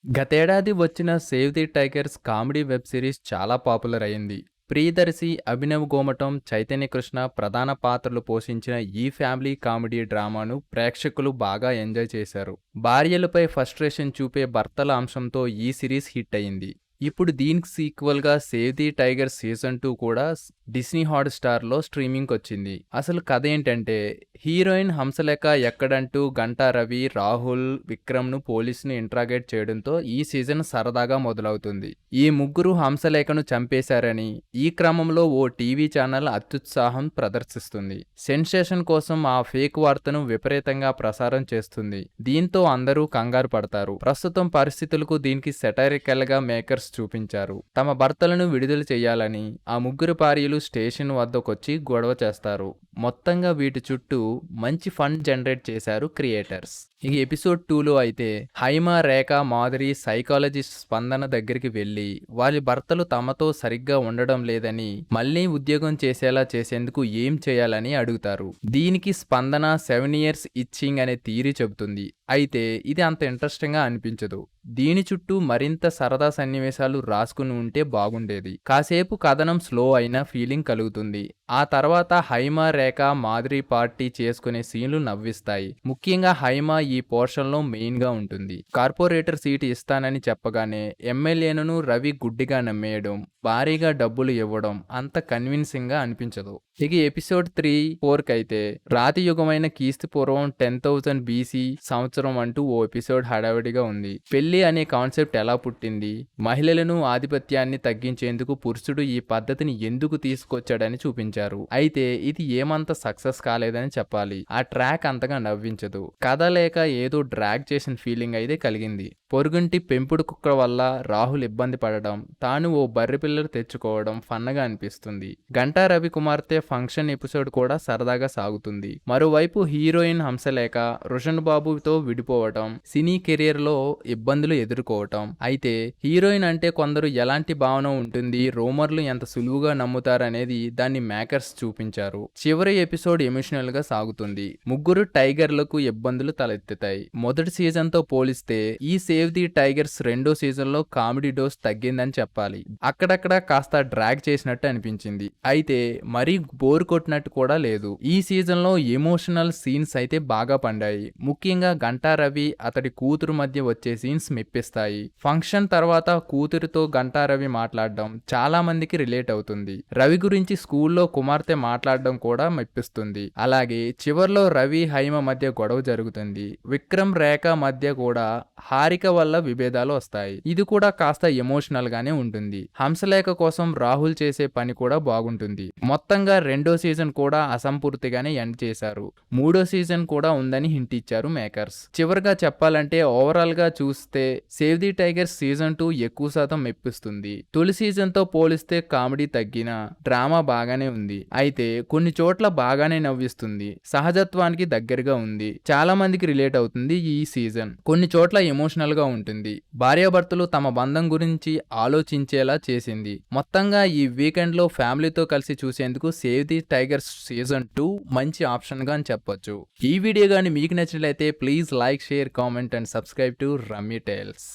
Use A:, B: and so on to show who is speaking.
A: గతేడాది వచ్చిన 'save the tigers' comedy web series చాలా పాపులర్ అయింది. ప్రియదర్శి, అభినవ్ గోమటం, చైతన్య కృష్ణ ప్రధాన పాత్రలు పోషించిన ఈ ఫ్యామిలీ కామెడీ డ్రామాను ప్రేక్షకులు బాగా ఎంజాయ్ చేశారు. భార్యలపై ఫ్రస్ట్రేషన్ చూపే భర్తల అంశంతో ఈ సిరీస్ హిట్ అయింది. ఇప్పుడు దీనికి సీక్వెల్గా 'సేవ్ ది టైగర్' సీజన్ 2 కూడా డిస్నీ హాట్‌స్టార్‌లో స్ట్రీమింగ్‌కి వచ్చింది. అసలు కథ ఏంటంటే, హీరోయిన్ హంసలేఖ ఎక్కడంటూ గంటా రవి, రాహుల్, విక్రమ్‌ను పోలీసులు ఇంట్రాగేట్ చేయడంతో ఈ సీజన్ సరదాగా మొదలవుతుంది. ఈ ముగ్గురు హంసలేఖను చంపేశారని ఈ క్రమంలో ఓ టీవీ ఛానల్ అత్యుత్సాహం ప్రదర్శిస్తుంది. సెన్సేషన్ కోసం ఆ ఫేక్ వార్తను విపరీతంగా ప్రసారం చేస్తుంది. దీంతో అందరూ కంగారు పడతారు. ప్రస్తుతం పరిస్థితులకు దీనికి సెటైరికల్‌గా మేకర్స్ చూపించారు. తమ భర్తలను విడుదల చేయాలని ఆ ముగ్గురు భార్యలు స్టేషన్ వద్దకొచ్చి గొడవ చేస్తారు. మొత్తంగా వీటి చుట్టూ మంచి ఫన్ జనరేట్ చేశారు క్రియేటర్స్. ఈ ఎపిసోడ్ 2లో అయితే హైమ, రేఖ, మాధురి సైకాలజిస్ట్ స్పందన దగ్గరికి వెళ్లి వారి భర్తలు తమతో సరిగ్గా ఉండడం లేదని మళ్లీ ఉద్యోగం చేసేలా చేసేందుకు ఏం చేయాలని అడుగుతారు. దీనికి స్పందన 7 years ఇచ్చింగ్ అనే థియరీ చెబుతుంది. అయితే ఇది అంత ఇంట్రెస్టింగ్ గా అనిపించదు. దీని చుట్టూ మరింత సరదా సన్నివేశాలు రాసుకుని ఉంటే బాగుండేది. కాసేపు కథనం స్లో అయిన ఫీలింగ్ కలుగుతుంది. ఆ తర్వాత హైమ, రేఖ, మాధురి పార్టీ చేసుకునే సీన్లు నవ్విస్తాయి. ముఖ్యంగా హైమ ఈ పోర్షన్లో మెయిన్ గా ఉంటుంది. కార్పొరేటర్ సీటు ఇస్తానని చెప్పగానే ఎమ్మెల్యేను రవి గుడ్డిగా నమ్మేయడం, భారీగా డబ్బులు ఇవ్వడం అంత కన్విన్సింగ్ గా అనిపించదు. ఇక ఎపిసోడ్ 3, 4 కైతే రాతి యుగమైన క్రీస్తు పూర్వం 10,000 BC సంవత్సరం అంటూ ఓ ఎపిసోడ్ హడావిడిగా ఉంది. పెళ్లి అనే కాన్సెప్ట్ ఎలా పుట్టింది, మహిళలను ఆధిపత్యాన్ని తగ్గించేందుకు పురుషుడు ఈ పద్ధతిని ఎందుకు తీసుకొచ్చాడని చూపించారు. అయితే ఇది ఏమంత సక్సెస్ కాలేదని చెప్పాలి. ఆ ట్రాక్ అంతగా నవ్వించదు. కథ లేక ఏదో డ్రాగ్ చేసిన ఫీలింగ్ అయితే కలిగింది. పొరుగుంటి పెంపుడు కుక్క వల్ల రాహుల్ ఇబ్బంది పడడం, తాను ఓ బర్రె పిల్లలు తెచ్చుకోవడం ఫన్నగా అనిపిస్తుంది. గంటా రవి కుమార్తె ఫంక్షన్ ఎపిసోడ్ కూడా సరదాగా సాగుతుంది. మరోవైపు హీరోయిన్ హంసలేఖ రోషన్ బాబుతో విడిపోవటం, సినీ కెరీర్ లో ఇబ్బందులు ఎదుర్కోవటం. అయితే హీరోయిన్ అంటే కొందరు ఎలాంటి భావన ఉంటుంది, రూమర్లు ఎంత సులువుగా నమ్ముతారనేది దాన్ని మేకర్స్ చూపించారు. చివరి ఎపిసోడ్ ఎమోషనల్ గా సాగుతుంది. ముగ్గురు టైగర్లకు ఇబ్బందులు తలెత్తుతాయి. మొదటి సీజన్ తో పోలిస్తే ఈ సేవ్ ది టైగర్స్ రెండో సీజన్ లో కామెడీ డోస్ తగ్గిందని చెప్పాలి. అక్కడక్కడ కాస్త డ్రాగ్ చేసినట్టు అనిపించింది. అయితే మరీ బోర్ కొట్టినట్టు కూడా లేదు. ఈ సీజన్ లో ఎమోషనల్ సీన్స్ అయితే బాగా పండాయి. ముఖ్యంగా గంటా రవి, అతడి కూతురు మధ్య వచ్చే సీన్స్ మెప్పిస్తాయి. ఫంక్షన్ తర్వాత కూతురుతో గంటా రవి మాట్లాడడం చాలా మందికి రిలేట్ అవుతుంది. రవి గురించి స్కూల్లో కుమార్తె మాట్లాడడం కూడా మెప్పిస్తుంది. అలాగే చివర్లో రవి, హైమ మధ్య గొడవ జరుగుతుంది. విక్రమ్, రేఖ మధ్య కూడా హారిక వల్ల విభేదాలు వస్తాయి. ఇది కూడా కాస్త ఎమోషనల్ గానే ఉంటుంది. హంసలేఖ కోసం రాహుల్ చేసే పని కూడా బాగుంటుంది. మొత్తంగా రెండో సీజన్ కూడా అసంపూర్తిగానే ఎండ్ చేశారు. మూడో సీజన్ కూడా ఉందని హింట్ ఇచ్చారు మేకర్స్. చివరిగా చెప్పాలంటే ఓవరాల్ గా చూస్తే సేవ్ ది టైగర్స్ సీజన్ 2 ఎక్కువ శాతం మెప్పిస్తుంది. తొలి సీజన్ తో పోలిస్తే కామెడీ తగ్గిన డ్రామా బాగానే ఉంది. అయితే కొన్ని చోట్ల బాగానే నవ్విస్తుంది. సహజత్వానికి దగ్గరగా ఉంది. చాలా మందికి రిలేట్ అవుతుంది ఈ సీజన్. కొన్ని చోట్ల ఎమోషనల్ గా ఉంటుంది. భార్యాభర్తలు తమ బంధం గురించి ఆలోచించేలా చేసింది. మొత్తంగా ఈ వీకెండ్ లో ఫ్యామిలీతో కలిసి చూసేందుకు సేవ్ ది టైగర్స్ సీజన్ 2 మంచి ఆప్షన్ గా అని చెప్పొచ్చు. ఈ వీడియో గాని మీకు నచ్చినట్లయితే please like, share, comment and subscribe to Rummy tiles.